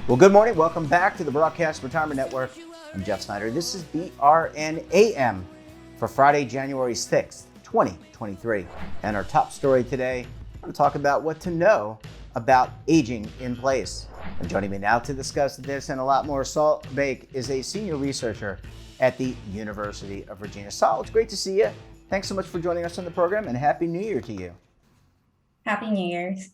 Well, good morning. Welcome back to the Broadcast Retirement Network. I'm Jeff Snyder. This is BRN AM for Friday, January 6th, 2023. And our top story today, I'm going to talk about what to know about aging in place. And joining me now to discuss this and a lot more, Saul Bake is a senior researcher at the University of Virginia. Saul, it's great to see you. Thanks so much for joining us on the program, and Happy New Year to you. Happy New Year's.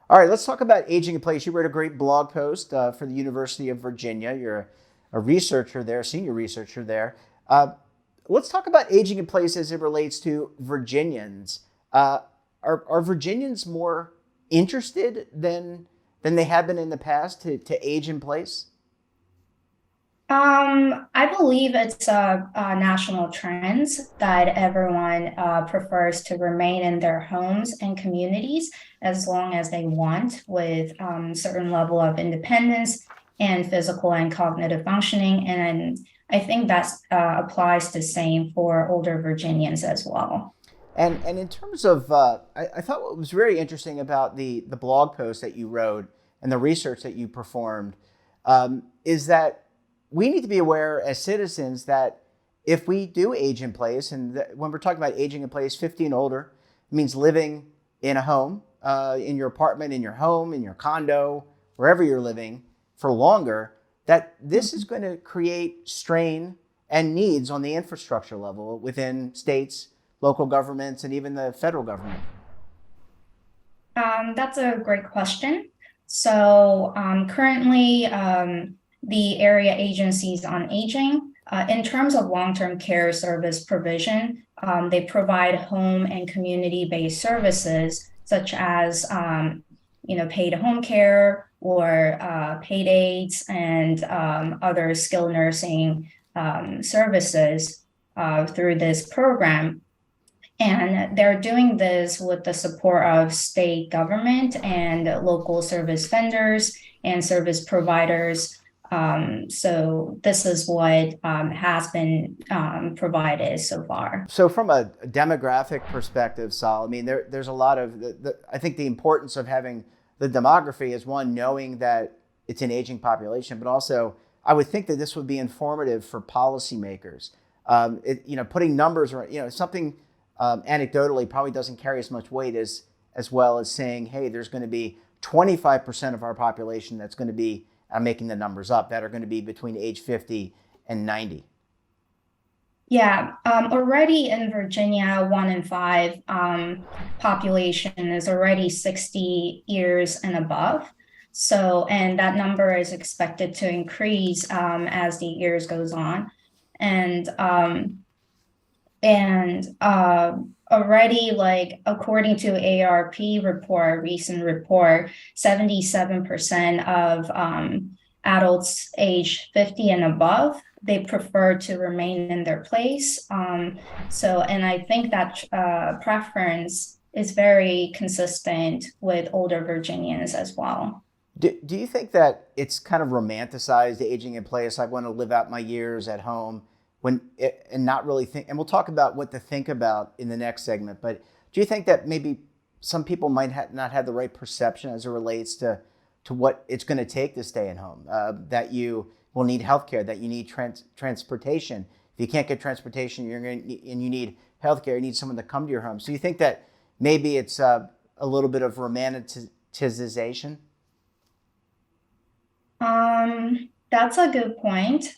All right, let's talk about aging in place. You wrote a great blog post for the University of Virginia. You're a researcher there, senior researcher there. Let's talk about aging in place as it relates to Virginians. Are Virginians more interested than they have been in the past to age in place? I believe it's a national trends that everyone prefers to remain in their homes and communities as long as they want, with certain level of independence and physical and cognitive functioning. And I think that applies the same for older Virginians as well. And in terms of, I thought what was very interesting about the blog post that you wrote and the research that you performed is that we need to be aware as citizens that if we do age in place, and when we're talking about aging in place, 50 and older, it means living in a home, in your apartment, in your home, in your condo, wherever you're living for longer, that this is going to create strain and needs on the infrastructure level within states, local governments, and even the federal government. That's a great question. So currently, the area agencies on aging, in terms of long-term care service provision, they provide home and community-based services such as paid home care or paid aids and other skilled nursing services through this program. And they're doing this with the support of state government and local service vendors and service providers. So this is what has been provided so far. So from a demographic perspective, Saul, I mean, there's a lot of, I think the importance of having the demography is, one, knowing that it's an aging population, but also I would think that this would be informative for policymakers. Putting numbers around, something anecdotally probably doesn't carry as much weight as well as saying, hey, there's going to be 25% of our population that's going to be, I'm making the numbers up, that are going to be between age 50 and 90. Yeah, already in Virginia, 1 in 5 population is already 60 years and above. So, and that number is expected to increase as the years goes on. And already, like according to AARP report, recent report, 77% of adults age 50 and above, they prefer to remain in their place. And I think that preference is very consistent with older Virginians as well. Do you think that it's kind of romanticized, aging in place? I want to live out my years at home and not really think, and we'll talk about what to think about in the next segment, but do you think that maybe some people might not have the right perception as it relates to what it's going to take to stay at home, that you will need healthcare, that you need transportation. If you can't get transportation, and you need healthcare, you need someone to come to your home. So you think that maybe it's a little bit of romanticization? That's a good point.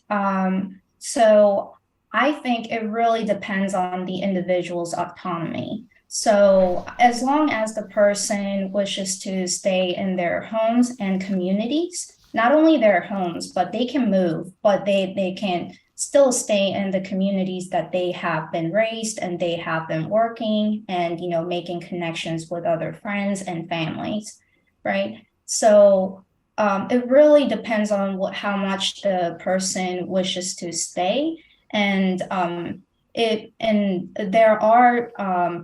So I think it really depends on the individual's autonomy. So as long as the person wishes to stay in their homes and communities, not only their homes, but they can move, but they can still stay in the communities that they have been raised and they have been working and, making connections with other friends and families, right? So it really depends on how much the person wishes to stay. And there are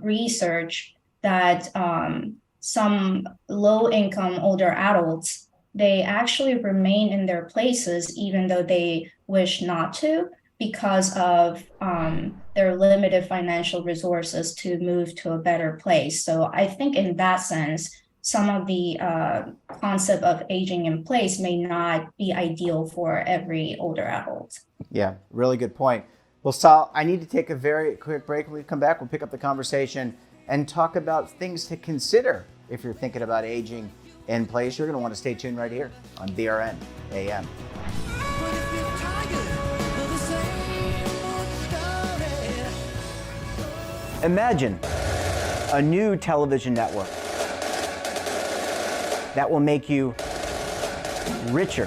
research that some low-income older adults, they actually remain in their places even though they wish not to, because of their limited financial resources to move to a better place. So I think in that sense, some of the concept of aging in place may not be ideal for every older adult. Yeah, really good point. Well, Sal, I need to take a very quick break. When we come back, we'll pick up the conversation and talk about things to consider if you're thinking about aging in place. You're going to want to stay tuned right here on BRN AM. Imagine a new television network that will make you richer,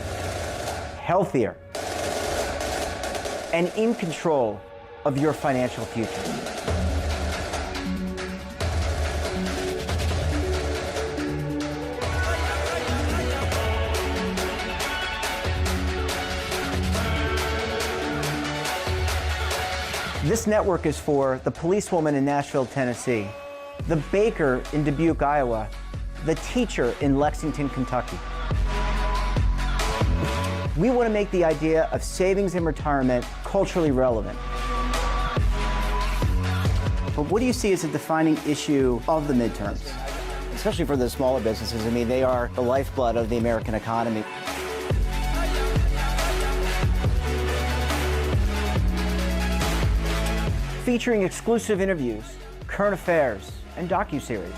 healthier, and in control of your financial future. This network is for the policewoman in Nashville, Tennessee, the baker in Dubuque, Iowa, the teacher in Lexington, Kentucky. We want to make the idea of savings and retirement culturally relevant. But what do you see as a defining issue of the midterms, especially for the smaller businesses? I mean, they are the lifeblood of the American economy. Featuring exclusive interviews, current affairs, and docuseries.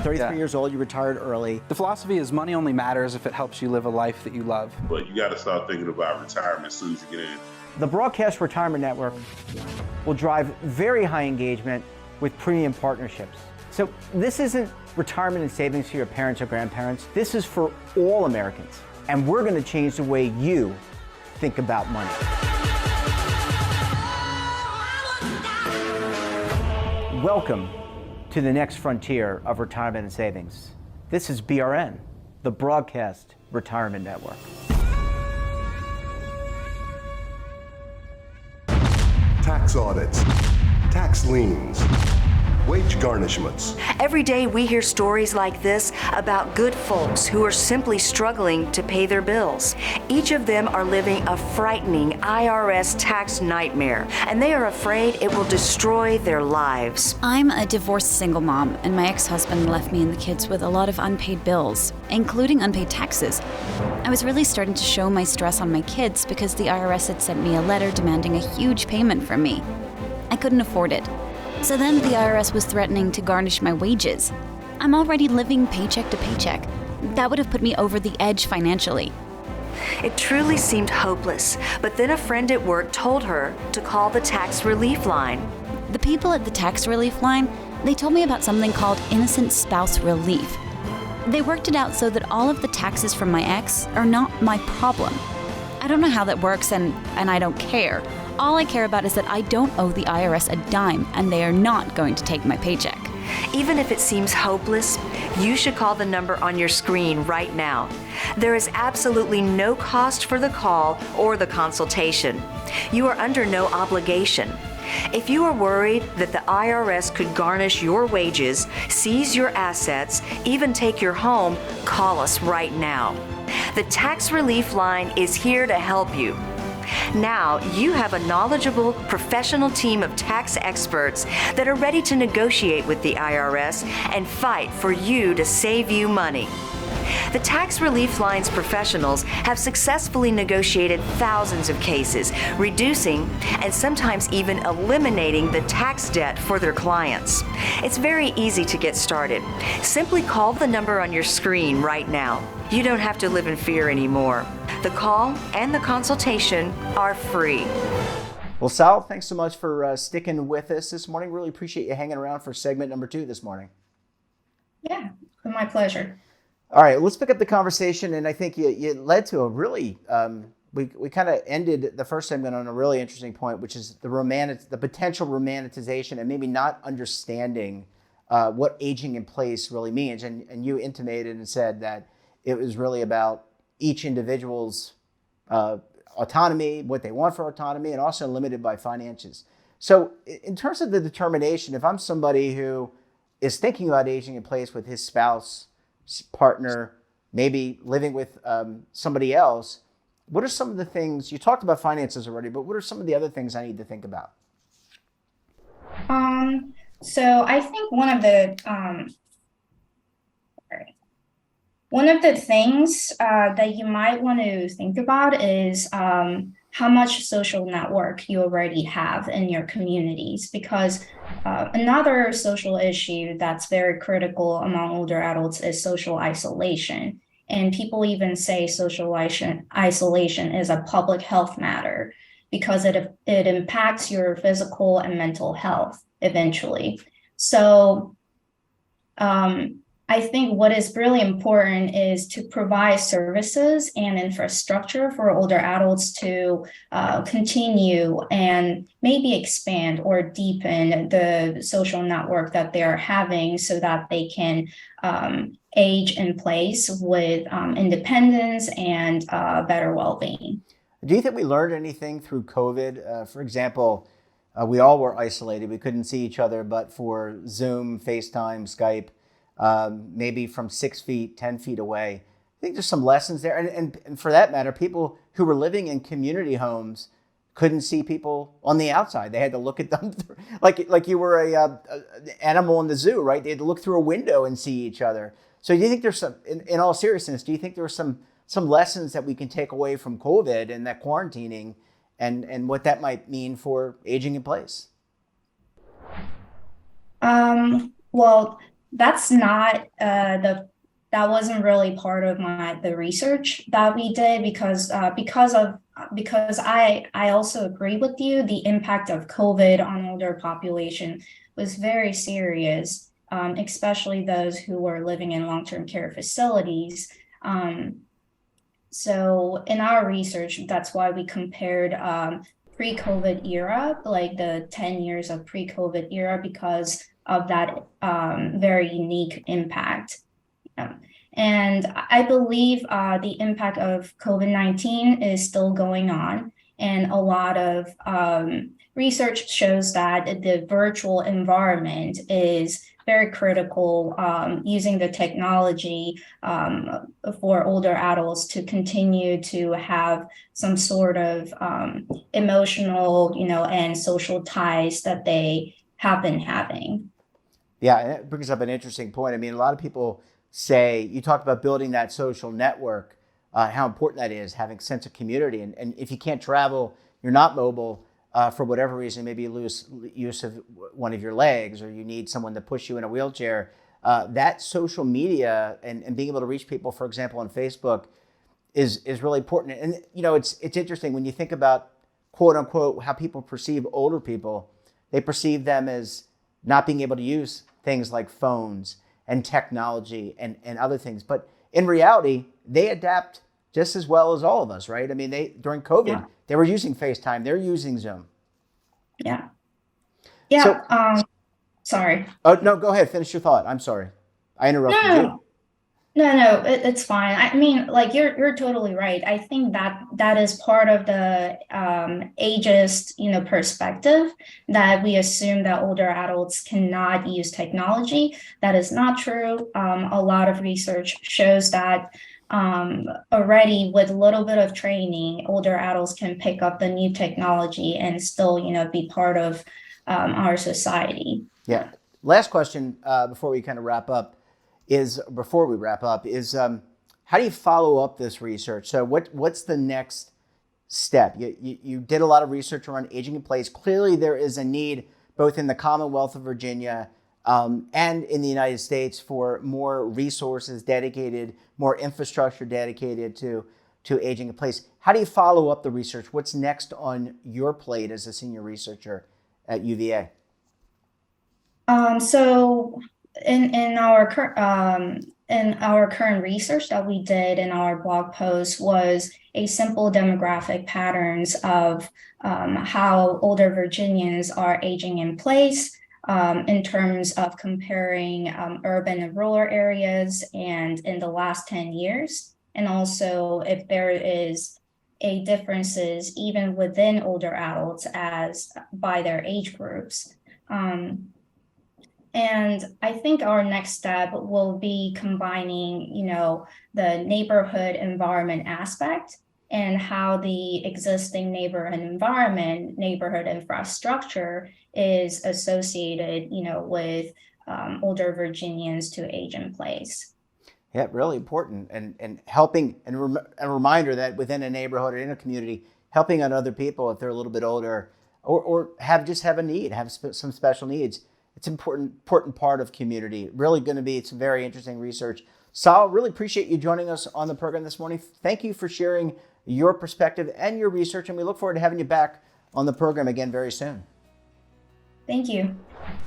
33 years old, you retired early. The philosophy is money only matters if it helps you live a life that you love. But you got to start thinking about retirement as soon as you get in. The Broadcast Retirement Network will drive very high engagement with premium partnerships. So this isn't retirement and savings for your parents or grandparents. This is for all Americans. And we're going to change the way you think about money. Welcome to the next frontier of retirement and savings. This is BRN, the Broadcast Retirement Network. Tax audits, tax liens, wage garnishments. Every day we hear stories like this about good folks who are simply struggling to pay their bills. Each of them are living a frightening IRS tax nightmare, and they are afraid it will destroy their lives. I'm a divorced single mom, and my ex-husband left me and the kids with a lot of unpaid bills, including unpaid taxes. I was really starting to show my stress on my kids because the IRS had sent me a letter demanding a huge payment from me. I couldn't afford it. So then the IRS was threatening to garnish my wages. I'm already living paycheck to paycheck. That would have put me over the edge financially. It truly seemed hopeless, but then a friend at work told her to call the tax relief line. The people at the tax relief line, they told me about something called innocent spouse relief. They worked it out so that all of the taxes from my ex are not my problem. I don't know how that works, and I don't care. All I care about is that I don't owe the IRS a dime, and they are not going to take my paycheck. Even if it seems hopeless, you should call the number on your screen right now. There is absolutely no cost for the call or the consultation. You are under no obligation. If you are worried that the IRS could garnish your wages, seize your assets, even take your home, call us right now. The Tax Relief Line is here to help you. Now you have a knowledgeable, professional team of tax experts that are ready to negotiate with the IRS and fight for you to save you money. The Tax Relief Line's professionals have successfully negotiated thousands of cases, reducing and sometimes even eliminating the tax debt for their clients. It's very easy to get started. Simply call the number on your screen right now. You don't have to live in fear anymore. The call and the consultation are free. Well, Sal, thanks so much for sticking with us this morning. Really appreciate you hanging around for segment number 2 this morning. Yeah, my pleasure. All right, let's pick up the conversation. And I think you led to a really, we kind of ended the first segment on a really interesting point, which is the potential romanticization and maybe not understanding what aging in place really means. And you intimated and said that it was really about each individual's autonomy, what they want for autonomy, and also limited by finances. So in terms of the determination, if I'm somebody who is thinking about aging in place with his spouse, partner, maybe living with somebody else, what are some of the things, you talked about finances already, but what are some of the other things I need to think about? So I think one of the things that you might want to think about is how much social network you already have in your communities, because another social issue that's very critical among older adults is social isolation. And people even say social isolation is a public health matter because it impacts your physical and mental health eventually. So I think what is really important is to provide services and infrastructure for older adults to continue and maybe expand or deepen the social network that they're having so that they can age in place with independence and better well-being. Do you think we learned anything through COVID? For example, we all were isolated. We couldn't see each other, but for Zoom, FaceTime, Skype, maybe from 6 feet, 10 feet away. I think there's some lessons there. And for that matter, people who were living in community homes couldn't see people on the outside. They had to look at them through, like you were a animal in the zoo, right? They had to look through a window and see each other. So do you think there's some, in all seriousness, do you think there were some lessons that we can take away from COVID and that quarantining and what that might mean for aging in place? Well, that's not that wasn't really part of the research that we did because I also agree with you. The impact of COVID on older population was very serious, especially those who were living in long-term care facilities. So in our research, that's why we compared pre-COVID era, like the 10 years of pre-COVID era, because of that very unique impact. And I believe the impact of COVID-19 is still going on. And a lot of research shows that the virtual environment is very critical, using the technology for older adults to continue to have some sort of emotional, and social ties that they have been having. Yeah, and that brings up an interesting point. I mean, a lot of people say, you talked about building that social network, how important that is, having a sense of community. And if you can't travel, you're not mobile, for whatever reason, maybe you lose use of one of your legs or you need someone to push you in a wheelchair, that social media and being able to reach people, for example, on Facebook is really important. And, it's interesting when you think about, quote unquote, how people perceive older people, they perceive them as not being able to use things like phones and technology and other things. But in reality, they adapt just as well as all of us, right? I mean, during COVID, they were using FaceTime, they're using Zoom. Yeah. Yeah. So, sorry. Oh, no, go ahead. Finish your thought. I'm sorry. I interrupted you. No, it's fine. I mean, like you're totally right. I think that is part of the ageist, perspective that we assume that older adults cannot use technology. That is not true. A lot of research shows that already with a little bit of training, older adults can pick up the new technology and still, be part of our society. Yeah. Last question before we wrap up is how do you follow up this research? So what's the next step? You did a lot of research around aging in place. Clearly there is a need both in the Commonwealth of Virginia and in the United States for more resources dedicated, more infrastructure dedicated to aging in place. How do you follow up the research? What's next on your plate as a senior researcher at UVA? So in our current research that we did in our blog post was a simple demographic patterns of how older Virginians are aging in place in terms of comparing urban and rural areas and in the last 10 years. And also if there is a differences even within older adults as by their age groups. And I think our next step will be combining, the neighborhood environment aspect and how the existing neighborhood infrastructure is associated, with older Virginians to age in place. Yeah, really important, and helping, and a reminder that within a neighborhood or in a community, helping on other people if they're a little bit older, or have a need, have some special needs. It's important part of community. Really going to be some very interesting research. Sal, really appreciate you joining us on the program this morning. Thank you for sharing your perspective and your research, and we look forward to having you back on the program again very soon. Thank you.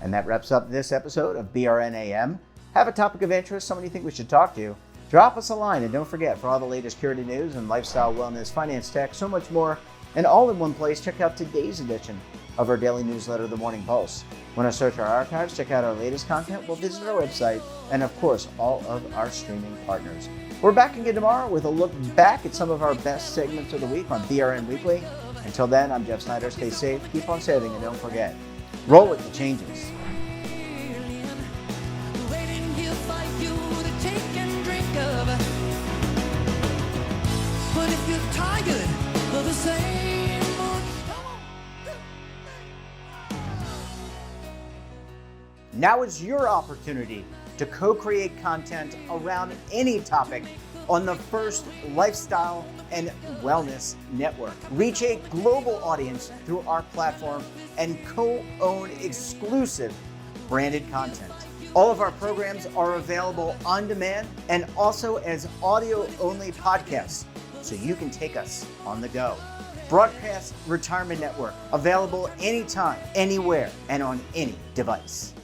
And that wraps up this episode of BRN AM. Have a topic of interest, someone you think we should talk to, drop us a line, and don't forget, for all the latest security news and lifestyle, wellness, finance, tech, so much more, and all in one place, check out today's edition of our daily newsletter, The Morning Pulse. Want to search our archives, check out our latest content, we'll visit our website, and of course, all of our streaming partners. We're back again tomorrow with a look back at some of our best segments of the week on BRN Weekly. Until then, I'm Jeff Snyder. Stay safe, keep on saving, and don't forget, roll with the changes. But if you're tired of the same old... Now is your opportunity to co-create content around any topic on the first lifestyle and wellness network. Reach a global audience through our platform and co-own exclusive branded content. All of our programs are available on demand and also as audio-only podcasts, so you can take us on the go. Broadcast Retirement Network, available anytime, anywhere, and on any device.